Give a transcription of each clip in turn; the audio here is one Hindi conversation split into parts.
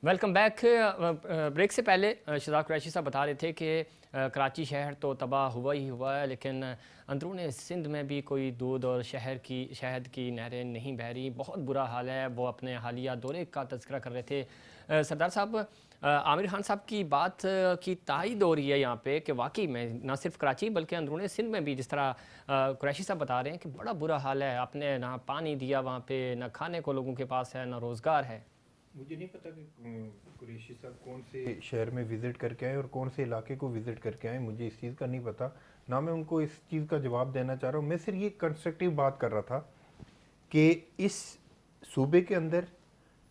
Welcome back. ब्रेक से पहले शहजाद कुरैशी साहब बता रहे थे कि कराची शहर तो तबाह हुआ ही हुआ है, लेकिन अंदरून सिंध में भी कोई दूध और शहद की नहरें नहीं बह रही, बहुत बुरा हाल है। वो अपने हालिया दौरे का तज़किरा कर रहे थे। सरदार साहब, आमिर खान साहब की बात की तायद हो रही है यहाँ पे कि वाकई में ना सिर्फ कराची बल्कि अंदरून सिंध में भी, जिस तरह कुरैशी साहब बता रहे हैं कि बड़ा बुरा हाल है। आपने ना पानी दिया वहाँ पे, ना खाने को लोगों के पास है, ना रोज़गार है। मुझे नहीं पता कि कुरैशी साहब कौन से शहर में विज़िट करके आए और कौन से इलाके को विज़िट करके आए, मुझे इस चीज़ का नहीं पता। ना मैं उनको इस चीज़ का जवाब देना चाह रहा हूँ। मैं सिर्फ ये कंस्ट्रक्टिव बात कर रहा था कि इस सूबे के अंदर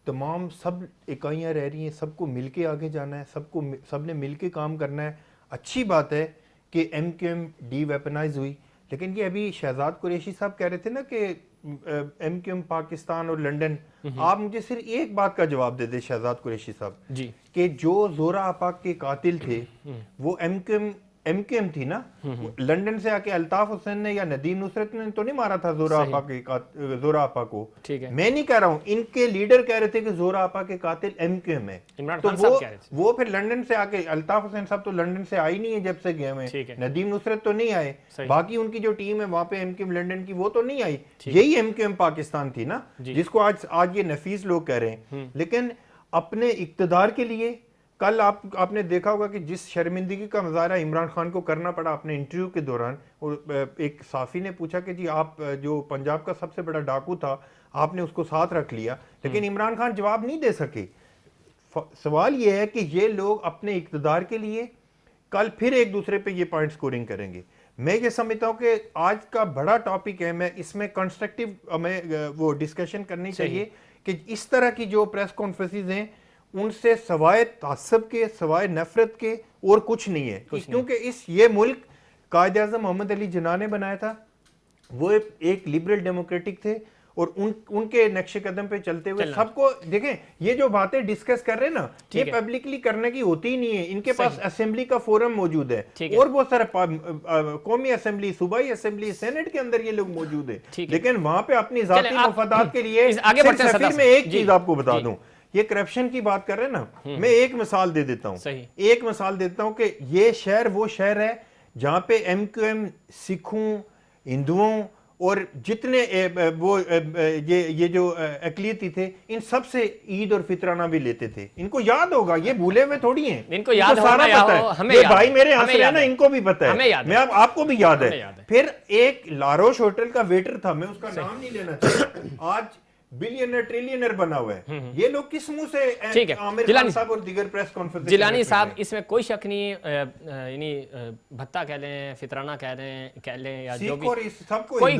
तमाम सब इकाइयाँ रह रही हैं, सबको मिल के आगे जाना है, सब ने मिल के काम करना है। अच्छी बात है कि MQM डी वेपनाइज हुई, लेकिन ये अभी शहजाद कुरैशी साहब कह रहे थे ना कि MQM पाकिस्तान और लंदन। आप मुझे सिर्फ एक बात का जवाब दे दे शहजाद कुरैशी साहब जी, कि जो जोरा आपा के कातिल थे वो MQM थी ना। लंदन से आके अल्ताफ हुसैन ने या नदीम नुसरत ने तो नहीं मारा था जोरा आपा को। ठीक है। मैं नहीं कह रहा हूँ, इनके लीडर कह रहे थे कि जोरा आपा के कातिल MQM है। तो वो फिर लंदन से आके, अल्ताफ हुसैन साहब तो लंदन से आई नहीं है जब से गए हुए, नदीम नुसरत तो नहीं आए, बाकी उनकी जो टीम है वहां पे MQM लंदन की वो तो नहीं आई। यही MQM पाकिस्तान थी ना, जिसको आज ये नफीस लोग कह रहे हैं। लेकिन अपने इक्तदार के लिए कल आपने देखा होगा कि जिस शर्मिंदगी का मुजाहरा इमरान खान को करना पड़ा अपने इंटरव्यू के दौरान, और एक साफी ने पूछा कि जी आप जो पंजाब का सबसे बड़ा डाकू था आपने उसको साथ रख लिया, लेकिन इमरान खान जवाब नहीं दे सके। सवाल यह है कि ये लोग अपने इक्तदार के लिए कल फिर एक दूसरे पे ये पॉइंट स्कोरिंग करेंगे। मैं ये समझता हूँ कि आज का बड़ा टॉपिक है, मैं इसमें कंस्ट्रक्टिव हमें वो डिस्कशन करनी चाहिए कि इस तरह की जो प्रेस कॉन्फ्रेंसेस हैं उनसे सवाए तासब के, सवाए नफरत के और कुछ नहीं है। क्योंकि ये मुल्क कायद आज़म मोहम्मद अली जिन्ना ने बनाया था, वो एक लिबरल डेमोक्रेटिक थे और उनके नक्शे कदम पे चलते हुए सबको देखें। ये जो बातें डिस्कस कर रहे हैं ना, ये पब्लिकली करने की होती ही नहीं है। इनके पास असेंबली का फोरम मौजूद है और बहुत सारे कौमी असेंबली, सूबाई असेंबली, सेनेट के अंदर ये लोग मौजूद है, लेकिन वहां पे अपनी जाती मफादात के लिए। सफीर में एक चीज आपको बता दूं, ये करप्शन की बात कर रहे हैं ना, मैं एक मिसाल दे देता हूं कि ये शहर वो शहर है जहां पे MQM सिखों, हिंदुओं और जितने ये जो अकलियती थे, इन सब से ईद और फितराना भी लेते थे। इनको याद होगा, ये भूले हुए थोड़ी हैं, इनको याद सारा पता है। ये भाई मेरे हंस रहे हैं ना, इनको भी पता है, मैं आपको भी याद है। फिर एक लारोश होटल का वेटर था, मैं उसका नाम नहीं लेना चाहता, आज बिलियनर ट्रिलियनर बना हुआ है। ये लोग किस मुंह से आमिर खान साहब और दीगर प्रेस कॉन्फ्रेंस। जिलानी साहब, इसमें कोई शक नहीं, यानी भत्ता कह लें, फितराना कह लें या जो भी,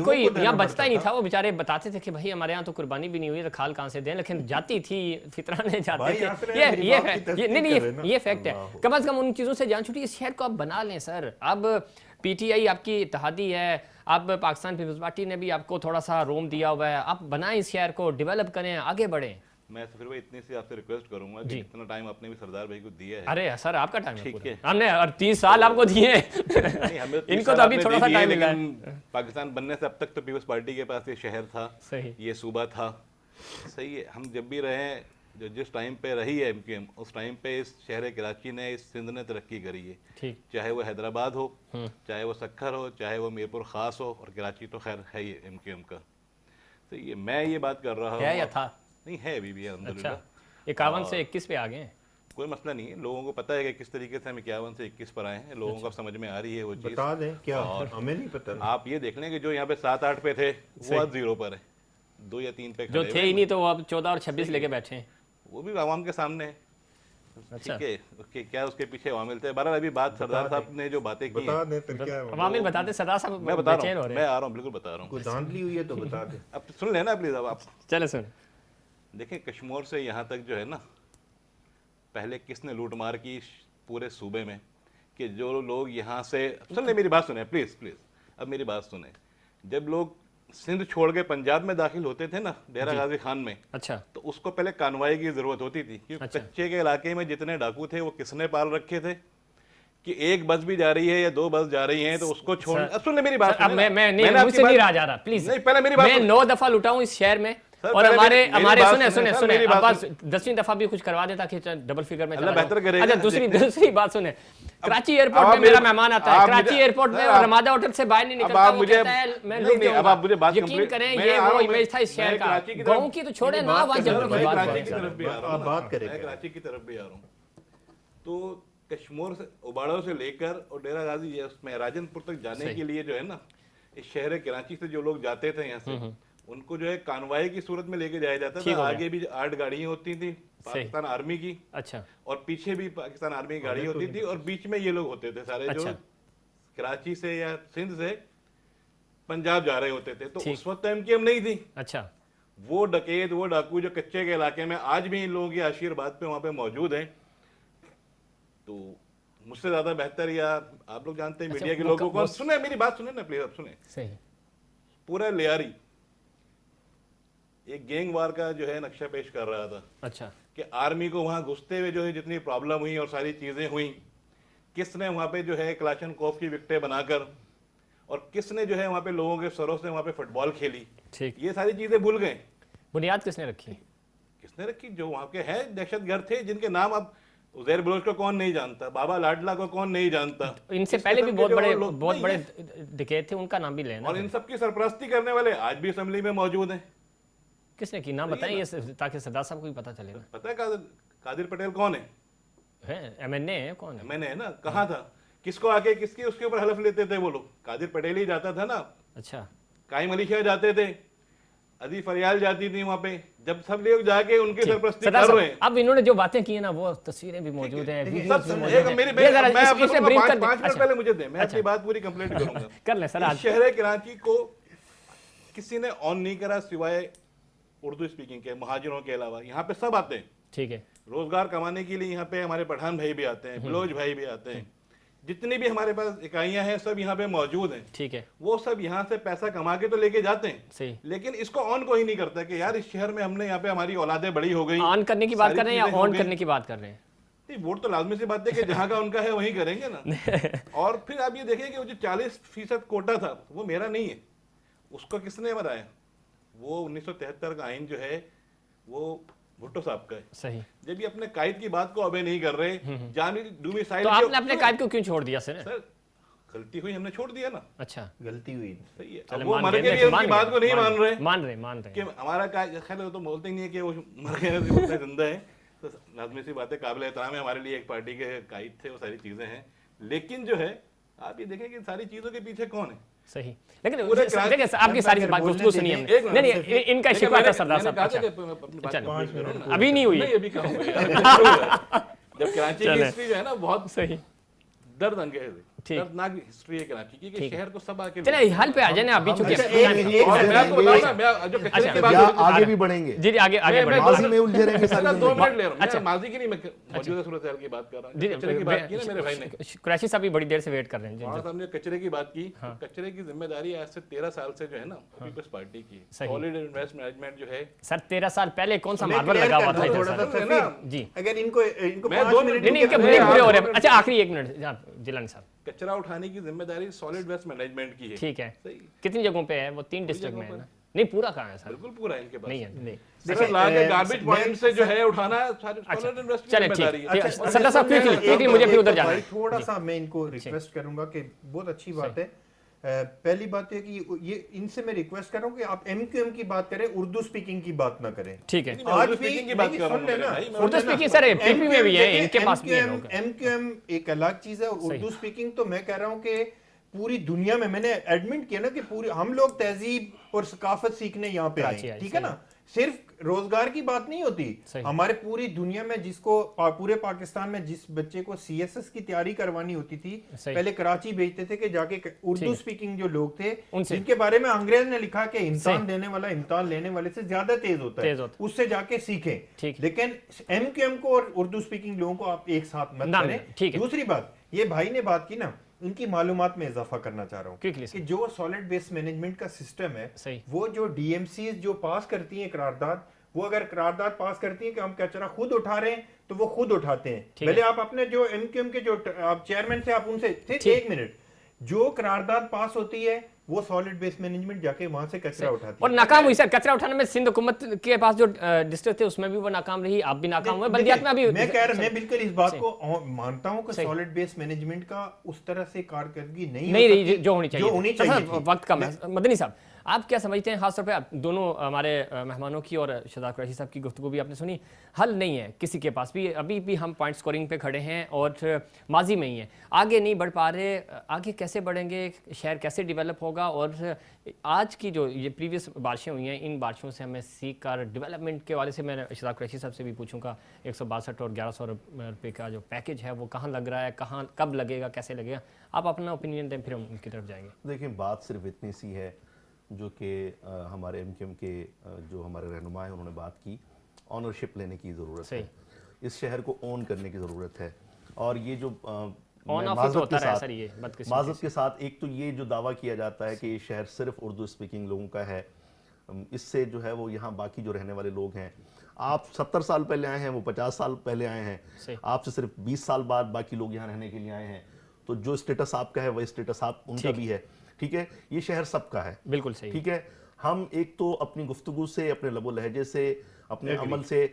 कोई यहाँ बचता ही नहीं था। वो बेचारे बताते थे कि भाई हमारे यहाँ तो कुर्बानी भी नहीं हुई, तो खाल कहाँ से दें, लेकिन जाती थी, फितराने जाते थे। ये फैक्ट है। कम से कम उन चीजों से जान छूटी। इस शहर को आप बना लें सर। अब PTI आपकी इत्तेहादी है, अब पाकिस्तान पीपल्स पार्टी ने भी आपको थोड़ा सा रोम दिया हुआ है, आप बनाएं इस शहर को, डेवलप करें, आगे बढ़ें। मैं फिर भाई इतनी सी आपसे रिक्वेस्ट करूंगा कि इतना टाइम आपने भी सरदार भाई को दिया है। अरे सर आपका टाइम है, हमने 30 साल आपको दिए इनको तो अभी थोड़ा सा टाइम मिला है। पाकिस्तान बनने से अब तक तो पीपल्स पार्टी के पास ये शहर था, सही, ये सूबा था, सही है। हम जब भी रहे, जो जिस टाइम पे रही है MQM, उस टाइम पे इस शहर कराची ने, इस सिंध ने तरक्की करी है। चाहे वो हैदराबाद हो, चाहे वो सक्खर हो, चाहे वो मीरपुर खास हो, और कराची तो खैर है ही MQM का। तो ये मैं ये बात कर रहा हूँ, है या था? नहीं है, अभी भी है अल्हम्दुलिल्लाह। 51 से 21 पे आ गए, कोई मसला नहीं है। लोगों को पता है कि किस तरीके से हम 51 से 21 पर आए हैं, लोगों को समझ में आ रही है वो चीज़। बता दें क्या, और हमें नहीं पता। आप ये देख लें कि जो यहाँ पे 7-8 पे थे वो आज 0 पर है, 2 या 3 पे जो थे ही नहीं, तो वो अब 14 और 26 लेके बैठे हैं, वो भी आवाम के सामने है। ठीक है, उसके क्या उसके पीछे अवामिल थे। बहरहाल अभी बात सरदार साहब ने जो बातें की, बता दें फिर क्या है अवामिल बताते। सरदार साहब मैं बता रहा हूँ, मैं आ रहा हूँ, बिल्कुल बता रहा हूँ। कोई धांधली हुई है तो बता दें। अब सुन लेना प्लीज। अब आप चले सुन। देखें, कश्मीर से यहाँ तक जो है ना, पहले किसने लूट मार की पूरे सूबे में, कि जो लोग यहाँ से, सुन ले मेरी बात सुने प्लीज प्लीज, अब मेरी बात सुने। जब लोग सिंध छोड़ के पंजाब में दाखिल होते थे ना, डेरा गाजी खान में, अच्छा, तो उसको पहले कानवाई की जरूरत होती थी, क्योंकि कच्चे के इलाके में जितने डाकू थे वो किसने पाल रखे थे कि एक बस भी जा रही है या 2 बस जा रही हैं तो उसको छोड़। सुन ले मेरी बात, मैं मुझसे नहीं रहा जा रहा, प्लीज। नहीं, पहले मेरी बात। मैं 9 दफा लुटा हूं इस शहर में, और हमारे सुने अब्बास 10वीं दफा भी कुछ करवा देता कि डबल फिगर में अल्लाह बेहतर करेगा। अच्छा दूसरी बात सुने, कराची एयरपोर्ट में मेरा मेहमान आता है, कराची एयरपोर्ट में और रमादा होटल से बाहर नहीं निकलता, वो कहता है मैं रुक जाऊंगा। यकीन करें ये वो इमेज था इस शहर का, गाँव की तो छोड़े ना, वहाँ जंगलों की बात करें, कराची की तरफ भी आ रहा हूँ। तो कश्मीर से उबाड़ों से लेकर और डेरा गाजी उसमें राजनपुर तक जाने के लिए जो है ना, इस शहर कराची से जो लोग जाते थे यहाँ से, उनको जो है कानवाई की सूरत में लेके जाया जाता था। आगे भी 8 गाड़ियां होती थी पाकिस्तान आर्मी की, अच्छा, और पीछे भी पाकिस्तान आर्मी की गाड़ी होती थी, और बीच में ये लोग होते थे सारे, जो कराची से या सिंध से पंजाब जा रहे होते थे। तो उस वक्त एमकेएम नहीं थी। अच्छा, वो डकैत, वो डाकू जो कच्चे के इलाके में आज भी इन लोगों की आशीर्वाद पे वहां पे मौजूद है। तो मुझसे ज्यादा बेहतर, या आप लोग जानते हैं मीडिया के लोगों को, सुने मेरी बात सुने ना प्लीज, आप सुने सही। पूरा लियारी एक गैंग वार का जो है नक्शा पेश कर रहा था। अच्छा, कि आर्मी को वहां घुसते हुए जो है जितनी प्रॉब्लम हुई और सारी चीजें हुई, किसने वहां पे जो है क्लाशनकोव की विकेटें बनाकर, और किसने जो है वहां पे लोगों के सरों से वहां पे फुटबॉल खेली, ठीक, ये सारी चीजें भूल गए। बुनियाद किसने रखी? जो वहां के हैं दहशतगर्द थे, जिनके नाम अब उजैर बलोच को कौन नहीं जानता, बाबा लाडला को कौन नहीं जानता, इनसे पहले भी बहुत बड़े डकैत थे, उनका नाम भी लेना। और इन सब की सरपरस्ती करने वाले आज भी असेंबली में मौजूद हैं। किसने की नाम बताइए ताकि सरदार साहब को भी पता चले ना। पता है कादिर पटेल कौन है? एमएनए है, कौन है? एमएनए है ना, कहाँ था, किसको आके किसके उसके ऊपर हलफ लेते थे वो लोग? कादिर पटेल ही जाता था ना। अच्छा, काई मलिशिया जाते थे, अदी फरियाल जाती थी वहां पे, जब सब लोग जाके उनकी सरपरस्ती कर रहे हैं। अब इन्होंने जो बातें की है ना, वो तस्वीरें भी मौजूद हैं, वीडियोस भी मौजूद हैं। मेरी 5 मिनट पहले मुझे दे, मैं अपनी बात पूरी कंप्लीट करूंगा। कर ले सर। शहर कराची को किसी ने ऑन नहीं करा सिवाय उर्दू स्पीकिंग के महाजिरों के अलावा। यहाँ पे सब आते हैं, ठीक है, रोजगार कमाने के लिए। यहाँ पे हमारे पठान भाई भी आते हैं, बलोच भाई भी आते हैं, जितनी भी हमारे पास इकाइयां हैं सब यहाँ पे मौजूद हैं, ठीक है। वो सब यहाँ से पैसा कमा के तो लेके जाते हैं, सही, लेकिन इसको ऑन कोई नहीं करता कि यार इस शहर में हमने यहाँ पे हमारी औलादें बड़ी हो गई। ऑन करने की बात कर रहे हैं या ऑन करने की बात कर रहे हैं? नहीं, वोट तो लाजमी सी बात है कि जहाँ का उनका है वही करेंगे ना। और फिर आप ये देखिए कि वो जो 40% कोटा था वो मेरा नहीं है, उसको किसने बनाया? वो 1973 का आइन जो है वो भुट्टो साहब का है, सही। जब ये अपने कायद की बात को अबे नहीं कर रहे, जानी डोमिसाइल, तो आपने अपने कायद को क्यों छोड़ दिया? सर गलती हुई, हमने छोड़ दिया ना। अच्छा, गलती हुई, सही है। वो मर गए, उनकी बात को नहीं मान रहे कि हमारा कायद, खैर तो बोलते ही नहीं है कि वो मर गए, जिंदा है, तो लाजमी सी बात है, काबिल एहतराम है, हमारे लिए एक पार्टी के कायद थे, वो सारी चीजें हैं। लेकिन जो है आप ये देखें कि सारी चीजों के पीछे कौन है, सही। लेकिन देखिए आपकी सारी बात गुफ्तगू सुनिए हमने। नहीं, इनका शिकवा था सरदार साहब, अभी नहीं हुई, अभी कहाँ हुई। जब कराची की हिस्ट्री जो है ना बहुत सही दर्द अंगेज, दर्दनाक हिस्ट्री है कराची की, कि शहर को सब आके चलिए हल पे आ जाए ना। अभी चुके मैं आपको बताऊं ना, मैं जो कचरे की बात आगे भी बढ़ेंगे जी, आगे माजी में उलझे रहेंगे सारे। 2 मिनट ले रहा हूं, अच्छा माजी की नहीं, मैं मौजूदा सूरत हाल की बात कर रहा हूं। कचरे की बात की ना मेरे भाई ने, कुरैशी साहब भी बड़ी देर से वेट कर रहे हैं जी। हां, हमने कचरे की बात की। कचरे की जिम्मेदारी आज से 13 साल से जो है ना पीपल्स पार्टी की, सॉलिड इन्वेस्ट मैनेजमेंट जो है। सर 13 साल पहले कौन सा मार्बल लगा हुआ था इधर जी? अगर इनको 2 मिनट नहीं, इनके ब्रेक पूरे हो रहे हैं। अच्छा आखिरी 1 मिनट जिलानी साहब। कचरा उठाने की जिम्मेदारी सॉलिड वेस्ट मैनेजमेंट की है, ठीक है। कितनी जगहों पे है वो? 3 डिस्ट्रिक्ट में है ना? नहीं पूरा कहाँ है सर? बिल्कुल पूरा है इनके पास, नहीं है। देखिए गार्बेज पॉइंट से जो है उठाना सॉलिड इन्वेस्ट की जिम्मेदारी है। सरदार साहब क्विकली मुझे फिर उधर जाना है थोड़ा सा। मैं इनको रिक्वेस्ट करूंगा कि बहुत अच्छी बात है। पहली बात है कि ये इनसे मैं रिक्वेस्ट कर रहा हूँ कि आप एमक्यूएम की बात करें, उर्दू स्पीकिंग की बात ना करें, ठीक है। आज भी की बात कर रहा हूं, उर्दू स्पीकिंग सर एमपी में भी है, इनके पास भी है। एमक्यूएम एक अलग चीज है और उर्दू स्पीकिंग तो मैं कह रहा हूँ कि पूरी दुनिया में, मैंने एडमिट किया ना कि पूरी हम लोग तहजीब और सकाफत सीखने यहाँ पे आए, ठीक है ना। सिर्फ रोजगार की बात नहीं होती, हमारे पूरी दुनिया में जिसको पूरे पाकिस्तान में जिस बच्चे को सीएसएस की तैयारी करवानी होती थी, पहले कराची भेजते थे कि जाके उर्दू स्पीकिंग जो लोग थे जिनके बारे में अंग्रेज ने लिखा कि इम्तिहान देने वाला इम्तिहान लेने वाले से ज्यादा तेज होता है, उससे जाके सीखें। लेकिन एमक्यूएम को और उर्दू स्पीकिंग लोगों को आप एक साथ मत करें। दूसरी बात, ये भाई ने बात की ना, उनकी मालूमात में इजाफा करना चाह रहा हूँ कि जो सॉलिड वेस्ट मैनेजमेंट का सिस्टम है, वो जो डीएमसी जो पास करती हैं करारदाद, वो अगर करारदाद पास करती हैं कि हम कचरा खुद उठा रहे हैं तो वो खुद उठाते हैं। पहले आप अपने जो एमक्यूएम के जो आप चेयरमैन से आप उनसे 1 मिनट, जो करारदाद पास होती है वो सॉलिड वेस्ट मैनेजमेंट जाके वहां से कचरा उठाती है और नाकाम हुई सर। कचरा उठाने में सिंध हुकूमत के पास जो डिस्ट्रिक्ट थे उसमें भी वो नाकाम रही, आप भी नाकाम हुए, बल्दियात में अभी। मैं बिल्कुल इस बात को मानता हूं कि सॉलिड वेस्ट मैनेजमेंट का उस तरह से कारकर्दगी नहीं रही जो होनी चाहिए। वक्त कम है। मदनी साहब, आप क्या समझते हैं, खासतौर पे आप दोनों हमारे मेहमानों की और शहजाद कुरैशी साहब की गुफ्तगू भी आपने सुनी, हल नहीं है किसी के पास भी, अभी भी हम पॉइंट स्कोरिंग पे खड़े हैं और माजी में ही हैं, आगे नहीं बढ़ पा रहे, आगे कैसे बढ़ेंगे, शहर कैसे डेवलप होगा? और आज की जो ये प्रीवियस बारिशें हुई हैं, इन बारिशों से हमें सीख कर डेवलपमेंट के वाले से मैं शहजाद कुरैशी साहब से भी पूछूंगा, 162 और 1100 रुपये का जो पैकेज है वो कहाँ लग रहा है, कहाँ कब लगेगा, कैसे लगेगा? आप अपना ओपिनियन दें, फिर हम उनकी तरफ जाएंगे। देखिए, बात सिर्फ इतनी सी है जो कि हमारे एमक्यूएम के जो हमारे रहनुमा हैं उन्होंने बात की, ऑनरशिप लेने की ज़रूरत है, इस शहर को ओन करने की ज़रूरत है। और ये जो माज़रत के साथ एक तो ये जो दावा किया जाता है कि ये शहर सिर्फ उर्दू स्पीकिंग लोगों का है, इससे जो है वो यहाँ बाकी जो रहने वाले लोग हैं, आप 70 साल पहले आए हैं, वो 50 साल पहले आए हैं, आपसे सिर्फ 20 साल बाद बाकी लोग यहाँ रहने के लिए आए हैं, तो जो स्टेटस आपका है वही स्टेटस आप उनका भी है। ठीक है, ये शहर सबका है, बिल्कुल सही। ठीक है, हम एक तो अपनी गुफ्तगू से, अपने लबो लहजे से, अपने अमल से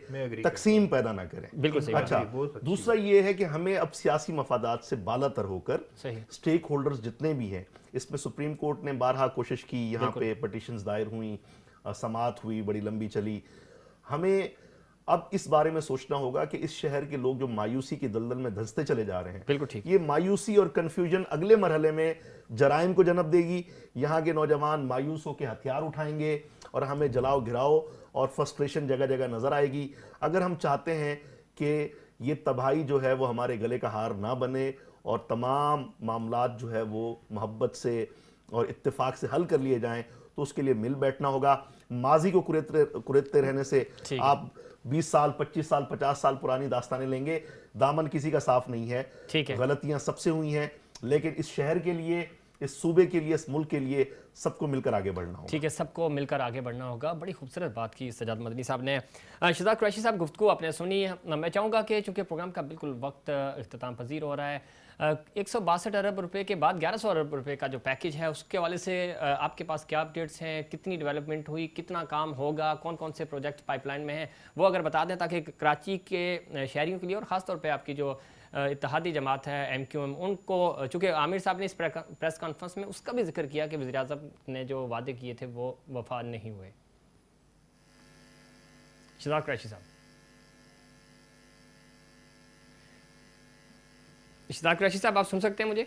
तकसीम पैदा ना करें, बिल्कुल सही। अच्छा, दूसरा ये है कि हमें अब सियासी मफादात से बालातर होकर स्टेक होल्डर्स जितने भी हैं, इसमें सुप्रीम कोर्ट ने बारहा कोशिश की, यहाँ पे पटिशंस दायर हुई, समाअत हुई, बड़ी लंबी चली, हमें अब इस बारे में सोचना होगा कि इस शहर के लोग जो मायूसी की दलदल में धंसते चले जा रहे हैं, बिल्कुल ठीक, ये मायूसी और कंफ्यूजन अगले मरहले में जराइम को जन्म देगी। यहाँ के नौजवान मायूस होकर हथियार उठाएंगे और हमें जलाओ गिराओ और फ्रस्ट्रेशन जगह जगह नजर आएगी। अगर हम चाहते हैं कि ये तबाही जो है वो हमारे गले का हार ना बने और तमाम मामलात जो है वो मोहब्बत से और इत्तेफाक से हल कर लिए जाएं, तो उसके लिए मिल बैठना होगा। माजी को कुरेदते रहने से आप 20 साल 25 साल 50 साल पुरानी दास्तानें लेंगे, दामन किसी का साफ नहीं है, गलतियां सबसे हुई हैं, लेकिन इस शहर के लिए, इस सूबे के लिए, इस मुल्क के लिए सबको मिलकर आगे बढ़ना होगा। ठीक है, सबको मिलकर आगे बढ़ना होगा। बड़ी खूबसूरत बात की सजाद मदनी साहब ने। शहजाद कुरैशी साहब, गुफ्तगू आपने सुनी, मैं चाहूँगा कि चूँकि प्रोग्राम का बिल्कुल वक्त इख्तिताम पजीर हो रहा है, 162 अरब रुपए के बाद 1100 अरब रुपए का जो पैकेज है उसके हवाले से आपके पास क्या अपडेट्स हैं, कितनी डेवलपमेंट हुई, कितना काम होगा, कौन कौन से प्रोजेक्ट पाइपलाइन में हैं, वो अगर बता दें ताकि कराची के शहरियों के लिए और ख़ास तौर पे आपकी जो इत्तेहादी जमात है एमक्यूएम, उनको, चूँकि आमिर साहब ने इस प्रेस कॉन्फ्रेंस में उसका भी जिक्र किया कि वज़ीर-ए-आज़म ने जो वादे किए थे वो वफा नहीं हुए। शहजाद कुरैशी साहब, शहजाद कुरैशी साहब, आप सुन सकते हैं मुझे?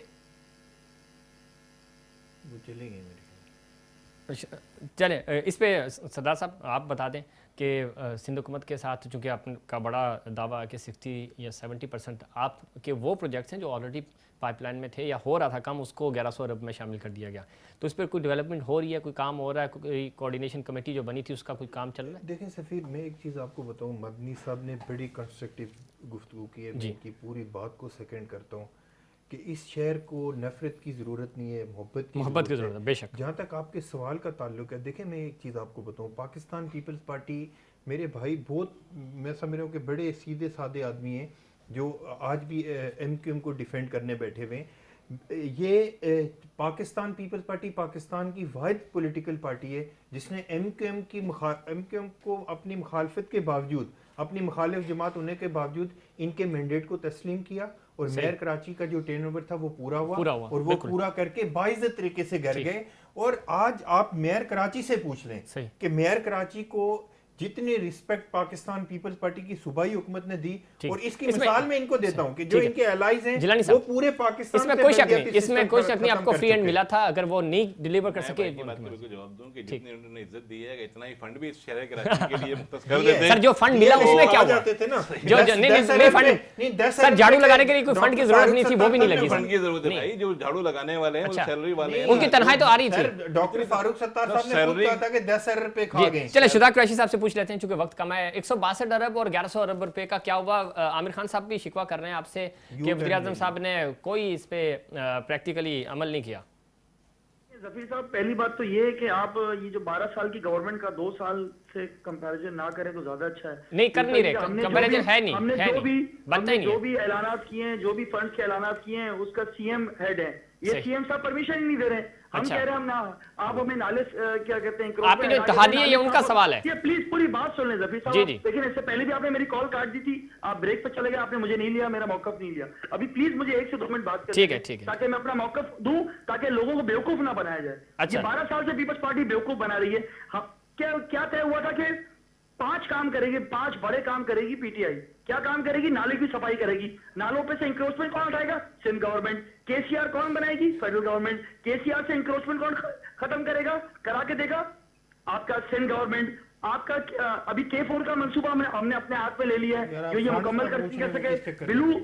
वो चले गए मेरे। चलें, इस पे सरदार साहब आप बता दें कि सिंध हुकूमत के साथ चूँकि आपका बड़ा दावा है कि 60 या 70% आपके वो प्रोजेक्ट्स हैं जो ऑलरेडी पाइपलाइन में थे या हो रहा था काम, उसको 1100 अरब में शामिल कर दिया गया, तो इस पर कोई डेवलपमेंट हो रही है, कोई काम हो रहा है, कोई कोऑर्डिनेशन कमेटी जो बनी थी उसका कोई काम चल रहा है? देखें सफ़ीर, मैं एक चीज़ आपको बताऊं, मदनी साहब ने बड़ी कंस्ट्रक्टिव गुफ्तगू की है, मैं इनकी पूरी बात को सेकंड करता हूं कि इस शहर को नफरत की ज़रूरत नहीं है, मोहब्बत की ज़रूरत है। बेशक। जहाँ तक आपके सवाल का ताल्लुक है, देखें मैं एक चीज़ आपको बताऊं, पाकिस्तान पीपल्स पार्टी, मेरे भाई बहुत, मैं समझ रहा हूँ कि बड़े सीधे साधे आदमी हैं जो आज भी एमक्यूएम को डिफेंड करने बैठे हुए हैं। ये पाकिस्तान पीपल्स पार्टी पाकिस्तान की वाहिद पॉलिटिकल पार्टी है जिसने एमक्यूएम को अपनी मुखालफत के बावजूद, अपनी मुखालिफ जमात होने के बावजूद इनके मैंडेट को तस्लीम किया और मेयर कराची का जो टेन ओवर था वो पूरा हुआ और वो पूरा करके बाइज्जत तरीके से घर गए। और आज आप मेयर कराची से पूछ लें कि मेयर कराची को जितनी रिस्पेक्ट पाकिस्तान पीपल्स पार्टी की सूबाई हुकूमत ने दी, और इसकी मिसाल मैं इनको देता हूं कि जो इनके एलाइज हैं वो पूरे पाकिस्तान इसमें कोई शक नहीं, इसमें कोई शक नहीं, आपको फ्री एंड मिला था, अगर वो नहीं डिलीवर कर सके। बात को जवाब दूं कि जितनी उन्होंने इज्जत दी है, इतना ही फंड भी इस शहर कराची के लिए मुख्तस कर देते हैं। सर जो फंड मिला उसमें क्या हुआ? जाते थे ना जो नहीं फंड नहीं, सर झाड़ू लगाने के लिए कोई फंड की जरूरत नहीं थी, वो भी नहीं लगी। फंड की जरूरत है भाई, जो झाड़ू लगाने वाले हैं वो सैलरी वाले हैं, उनकी तनख्वाह तो आ रही थी। डॉक्टर फारूक सत्तार साहब ने खुद कहा था कि 10 अरब रुपए खा गए। चलिए शहजाद कुरैशी साहब से पूछ लेते हैं, चूंकि वक्त कम है, 162 अरब और 1100 अरब रुपए का क्या हुआ? आमिर खान साहब भी शिकवा कर रहे हैं आपसे कि वज़ीर-ए-आज़म साहब ने कोई इस पे प्रैक्टिकली अमल नहीं किया। जफीर साहब, पहली बात तो ये है कि आप ये जो 12 साल की गवर्नमेंट का 2 साल से कंपैरिजन ना करें तो ज्यादा अच्छा है। नहीं कर नहीं रहे, कंपैरिजन है नहीं, हमने है जो भी ऐलानात किए हैं, जो भी फंड्स के ऐलानात किए हैं, उसका सीएम हेड है, ये सीएम साहब परमिशन ही नहीं दे रहे हैं। हम अच्छा। कह रहे हैं हम ना, आप हमें नाले क्या कहते हैं, आपकी जो इत्तेहादी है ये उनका सवाल है। ये प्लीज पूरी बात सुन लें जफीर जी, साहब। जी। लेकिन इससे पहले भी आपने मेरी कॉल काट दी थी, आप ब्रेक पे चले गए, आपने मुझे नहीं लिया, मेरा मौकफ नहीं लिया। अभी प्लीज मुझे 1 से 2 मिनट बात ठीक है, करें ठीक है। ताकि मैं अपना मौकफ दूं, ताकि लोगों को बेवकूफ ना बनाया जाए। अच्छा। ये 12 साल से पीपल्स पार्टी बेवकूफ बना रही है। क्या तय हुआ था कि 5 काम करेगी, 5 बड़े काम करेगी पीटीआई। क्या काम करेगी? नाले की सफाई करेगी। नालों पे से इंक्रोचमेंट कौन हटाएगा? सिंध गवर्नमेंट। केसीआर कौन बनाएगी? Federal government. केसीआर से इंक्रोचमेंट कौन खत्म करेगा, करा के देगा? आपका सिंध गवर्नमेंट। आपका अभी K4 का मंसूबा हमने अपने हाथ में ले लिया है, जो ये मुकम्मल कर सके। बिलू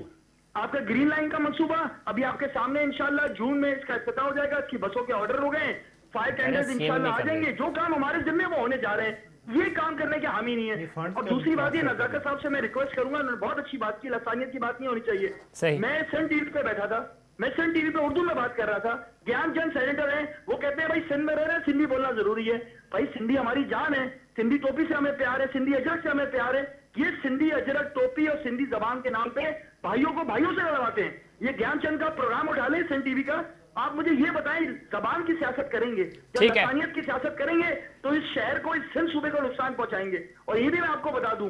आपका ग्रीन लाइन का मंसूबा अभी आपके सामने, इंशाल्लाह जून में इसका इफ्तिताह हो जाएगा। इसकी बसों के ऑर्डर हो गए, 5 टेंडर्स इंशाल्लाह आ जाएंगे। जो काम हमारे जिम्मे वो होने जा रहे हैं, ये काम करने के हामी नहीं है। और दूसरी बात ये, नजाकत साहब से मैं रिक्वेस्ट करूंगा, उन्होंने बहुत अच्छी बात की, लसानियत की बात नहीं होनी चाहिए। सही। मैं सन टीवी पे बैठा था, मैं सन टीवी पे उर्दू में बात कर रहा था। ज्ञानचंद सेनेटर है, वो कहते हैं भाई सिंध में रह रहे हैं, सिंधी बोलना जरूरी है। भाई सिंधी हमारी जान है, सिंधी टोपी से हमें प्यार है, सिंधी अजरक से हमें प्यार है। ये सिंधी अजरक टोपी और सिंधी जबान के नाम पे भाइयों को भाइयों से लड़वाते हैं। ये ज्ञानचंद का प्रोग्राम उठा ले सन टीवी का, आप मुझे ये बताएं, जबान की सियासत करेंगे, जब ठीक है। लसानियत की सियासत करेंगे तो इस शहर को, इस सिंध सूबे को नुकसान पहुंचाएंगे। और ये भी मैं आपको बता दूं,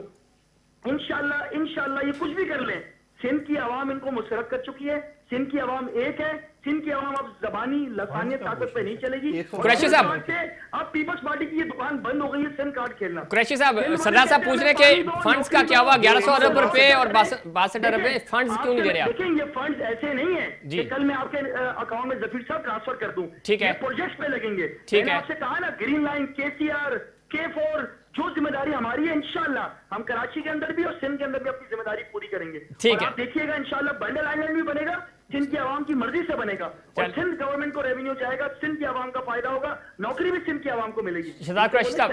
इंशाल्लाह ये कुछ भी कर लें, सिंध की आवाम इनको मुस्तरद कर चुकी है। सिंध की आवाम एक है। सिंध की आवाम अब जबानी लसानियत ताकत पे नहीं चलेगी। कुरैशी साहब, अब पीपल्स पार्टी की ये दुकान बंद हो गई है सिंध कार्ड खेलना। कुरैशी साहब, सरदार साहब पूछ रहे कि फंड्स का क्या हुआ? 1100 अरब रुपए और 62 अरब रुपए फंड्स क्यों नहीं दे रहे आप? देखिए ये फंड्स ऐसे नहीं है जी। कि कल मैं आपके अकाउंट में जफीर साहब ट्रांसफर कर दूं। ठीक है। ये प्रोजेक्ट्स पे लगेंगे। ठीक मैंने है। आपसे कहा ना, ग्रीन लाइन, केसीआर, K4, जो जिम्मेदारी हमारी है, इंशाल्लाह हम कराची के अंदर भी और सिंध के अंदर भी अपनी जिम्मेदारी पूरी करेंगे। ठीक और है। आप देखिएगा इंशाल्लाह बंडल आइलैंड भी बनेगा, सिंध की आवाम की मर्जी से बनेगा। और सिंध गवर्नमेंट को रेवेन्यू जाएगा, सिंध की आवाम का फायदा होगा, नौकरी भी सिंध की आवाम को मिलेगी। शहजाद कुरैशी साहब,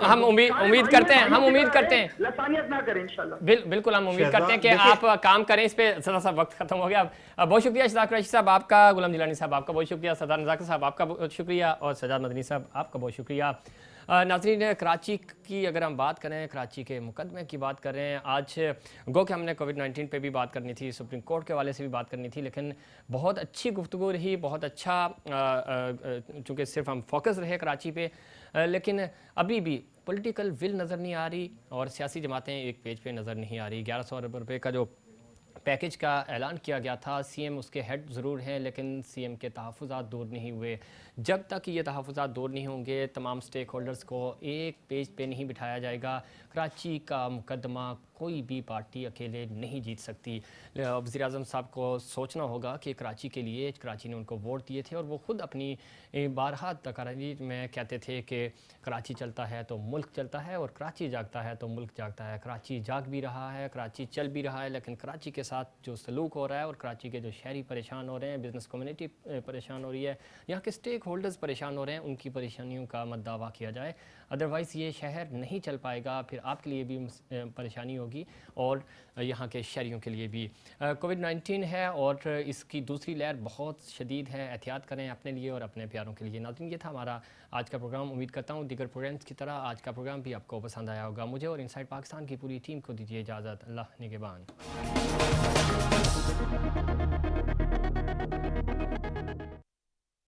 हम उम्मीद करते हैं, हम उम्मीद करते हैं, लसानियत ना करें इंशाल्लाह। बिल्कुल हम उम्मीद करते हैं कि आप काम करें इस पे। थोड़ा सा वक्त खत्म हो गया। बहुत शुक्रिया शहजाद कुरैशी साहब आपका, गुलाम जिलानी साहब आपका बहुत शुक्रिया, सरदार नजाकत साहब आपका बहुत शुक्रिया, और सजाद मदनी साहब आपका बहुत शुक्रिया। नाज़रीन, कराची की अगर हम बात करें, कराची के मुकदमे की बात करें, आज गो कि हमने कोविड-19 पे भी बात करनी थी, सुप्रीम कोर्ट के हवाले से भी बात करनी थी, लेकिन बहुत अच्छी गुफ्तगू रही, बहुत अच्छा, चूँकि सिर्फ हम फोकस रहे कराची पे, लेकिन अभी भी पॉलिटिकल विल नज़र नहीं आ रही और सियासी जमातें एक पेज पे नज़र नहीं आ रही। 1100 अरब रुपये का जो पैकेज का ऐलान किया गया था, सीएम उसके हेड ज़रूर हैं, लेकिन सीएम के तहफ़्फ़ुज़ात दूर नहीं हुए। जब तक ये तहफ़्फ़ुज़ात दूर नहीं होंगे, तमाम स्टेक होल्डर्स को एक पेज पे नहीं बिठाया जाएगा, कराची का मुकदमा कोई भी पार्टी अकेले नहीं जीत सकती। वज़ीर-ए-आज़म साहब को सोचना होगा कि कराची के लिए, कराची ने उनको वोट दिए थे और वो ख़ुद अपनी बारहा तकारीर में कहते थे कि कराची चलता है तो मुल्क चलता है और कराची जागता है तो मुल्क जागता है। कराची जाग भी रहा है, कराची चल भी रहा है, लेकिन कराची के साथ जो सलूक हो रहा है और कराची के जो शहरी परेशान हो रहे हैं, बिज़नेस कम्युनिटी परेशान हो रही है, यहाँ के स्टेक होल्डर्स परेशान हो रहे हैं, उनकी परेशानियों का मत दावा किया जाए। अदरवाइज़ ये शहर नहीं चल पाएगा, फिर आपके लिए भी परेशानी होगी और यहाँ के शहरियों के लिए भी। कोविड-19 है और इसकी दूसरी लहर बहुत शदीद है, एहतियात करें अपने लिए और अपने प्यारों के लिए। नाज़रीन, ये था हमारा आज का प्रोग्राम। उम्मीद करता हूँ दीगर प्रोग्राम्स की तरह आज का प्रोग्राम भी आपको पसंद आया होगा। मुझे और इनसाइड पाकिस्तान की पूरी टीम को दीजिए इजाज़त। अल्लाह निगहबान।